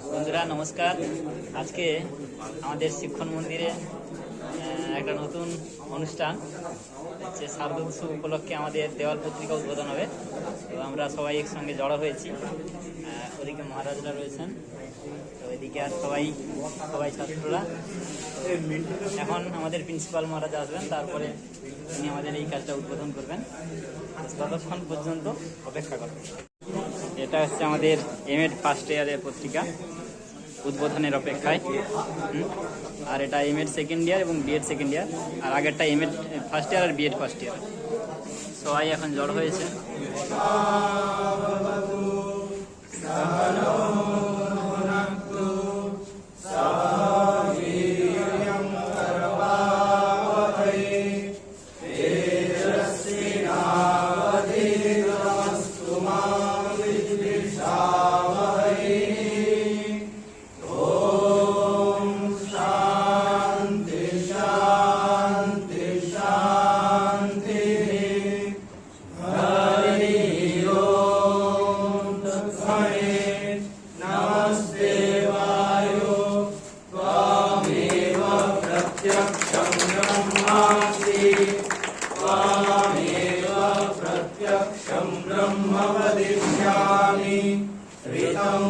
বন্ধুরা নমস্কার। আজকে আমাদের শিক্ষণ মন্দিরে একটা নতুন অনুষ্ঠান হচ্ছে। শারদ উৎসব উপলক্ষে আমাদের দেওয়াল পত্রিকা উদ্বোধন হবে। তো আমরা সবাই একসঙ্গে জড়ো হয়েছি। ওদিকে মহারাজরা রয়েছেন, তো ওইদিকে আর সবাই ছাত্ররা। এখন আমাদের প্রিন্সিপাল মহারাজ আসবেন, তারপরে তিনি আমাদের এই কাজটা উদ্বোধন করবেন। ততক্ষণ পর্যন্ত অপেক্ষা করবেন। এটা হচ্ছে আমাদের এমএড ফার্স্ট ইয়ারের পত্রিকা, উদ্বোধনের অপেক্ষায়। আর এটা এমএড সেকেন্ড ইয়ার এবং বিএড সেকেন্ড ইয়ার, আর আগেরটা এমএড ফার্স্ট ইয়ার আর বিএড ফার্স্ট ইয়ার। সবাই এখন জড় হয়েছে।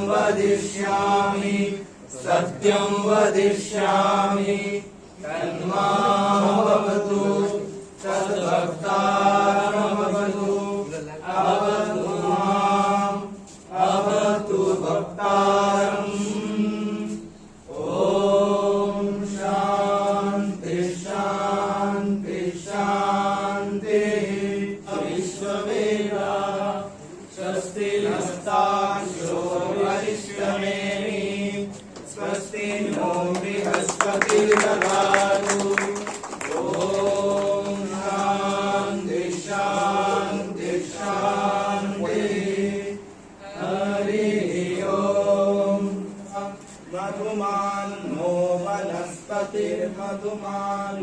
वदिष्यामि सत्यं वदिष्यामि तन्मामवतु तद्भक्तारमवतु अवतु माम् अवतु भक्तारम्। ॐ शान्ति शान्ति शान्तिः। विश्ववेदा स्वस्ति नस्ताक्षो वरिष्ठमेमि स्वस्ति नो बृहस्पतिर्दधातु। ॐ शान्ति शान्ति शान्तिः। हरिः ओम्। मधुमान्नो वनस्पतिर्मधुमान्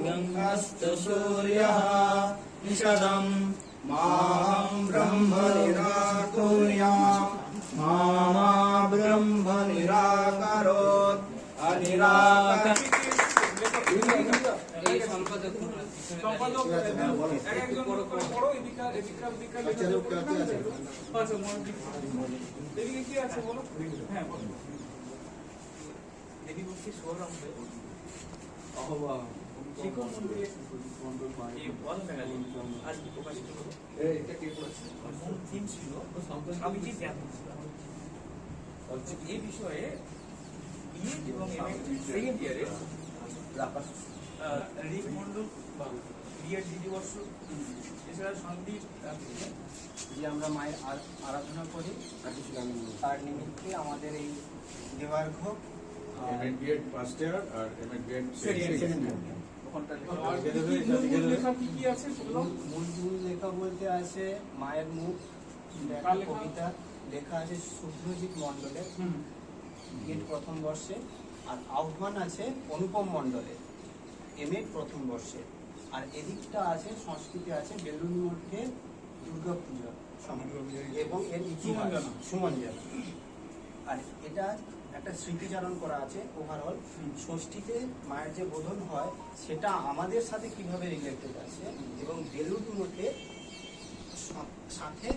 गङ्गस्तु सूर्यः निषदम् मां ब्रह्म निराकुर्यात् मा ब्रह्म निराकरोत् अनिराकार। শিক্ষণ মন্দিরে এই পদমেলালি আর কি প্রকাশিত হলো। এটা কে করেছে? থিম ছিল স্বামীজি ধ্যান এই বিষয়ে বিএড এবং সেকেন্ড ইয়ারে রিক মন্ডল বিএড দ্বিতীয় এছাড়া সন্দীপ যে আমরা মায়ের আরাধনা করি, তার নিমিত্তে আমাদের এই দেবার্ঘ ফার্স্ট ইয়ার আর এমএড বিএড সেকেন্ড ইয়ার। মূল লেখা বলতে আছে মায়ের মুখ, কবিতা লেখা আছে শুভ্রজিৎ মণ্ডলের বিএড প্রথম বর্ষে, আর আহ্বান আছে অনুপম মণ্ডলের এমএড প্রথম বর্ষে। আর এদিকটা আছে সংস্কৃতি আছে বেলুন মঠে দুর্গা পূজা এবং এর ইতিহাস সুমঞ্জনা। আর এটা একটা স্মৃতিচারণ করা আছে ওভারঅল। ষষ্ঠীতে মায়ের যে বোধন হয় সেটা আমাদের সাথে কিভাবে রিলেটেড আছে, এবং বেলুন মঠে সাথে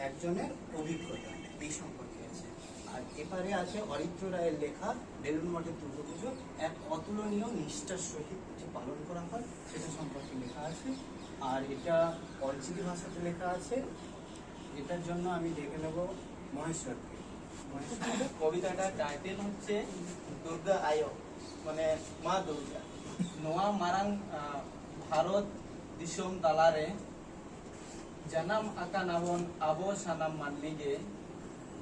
একজনের অভিজ্ঞতা এই সম্পর্কে আছে। আর এপারে আছে অরিত্র রায়ের লেখা বেলুন মঠের দুর্গাপুজো এক অতুলনীয় নিষ্ঠার সহিত যে পালন করা হয় সেটা সম্পর্কে লেখা আছে। আর এটা অরিজিত ভাষাতে লেখা আছে। এটার জন্য আমি ডেকে নেব মহেশ্বরকে। কবিতাটার টাইটেল হচ্ছে দুর্গা আয়, মানে মা দুর্গা। নোয়া মারাং ভারত দিশম তালারে জানাম আকা নাবন আবো সানাম মানলিগে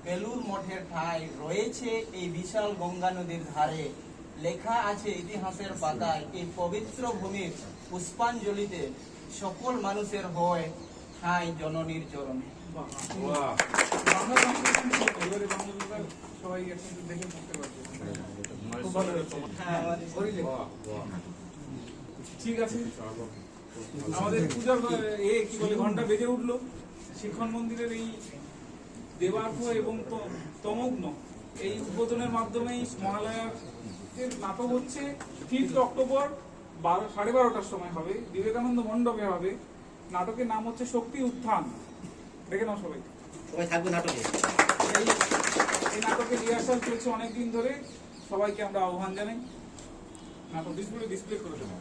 বেলুর মঠের ঠাঁই রয়েছে এই বিশাল গঙ্গা নদীর ধারে। লেখা আছে ইতিহাসের পাতায় এই পবিত্র ভূমির পুষ্পাঞ্জলিতে সকল মানুষের হয় ঠাঁই জননীর চরণে। সবাই একসাথে দেখে বুঝতে পারছে। ঠিক আছে, আমাদের পূজার কি বলে ঘন্টা বেজে উঠলো। শিক্ষণ মন্দিরের এই দেবার্ঘ এবং তমগ্ন এই উদ্বোধনের মাধ্যমেই মহালয়ার নাটক হচ্ছে 5 অক্টোবর 12:30টার সময় হবে, বিবেকানন্দ মণ্ডপে হবে। নাটকের নাম হচ্ছে শক্তি উত্থান। দেখে নাও সবাই। সবাই থাকবে নাটকে। এই নাটকের রিহার্সাল চলছে অনেকদিন ধরে, সবাইকে আমরা আহ্বান জানাই। নাটক ডিসপ্লে করে দেবো।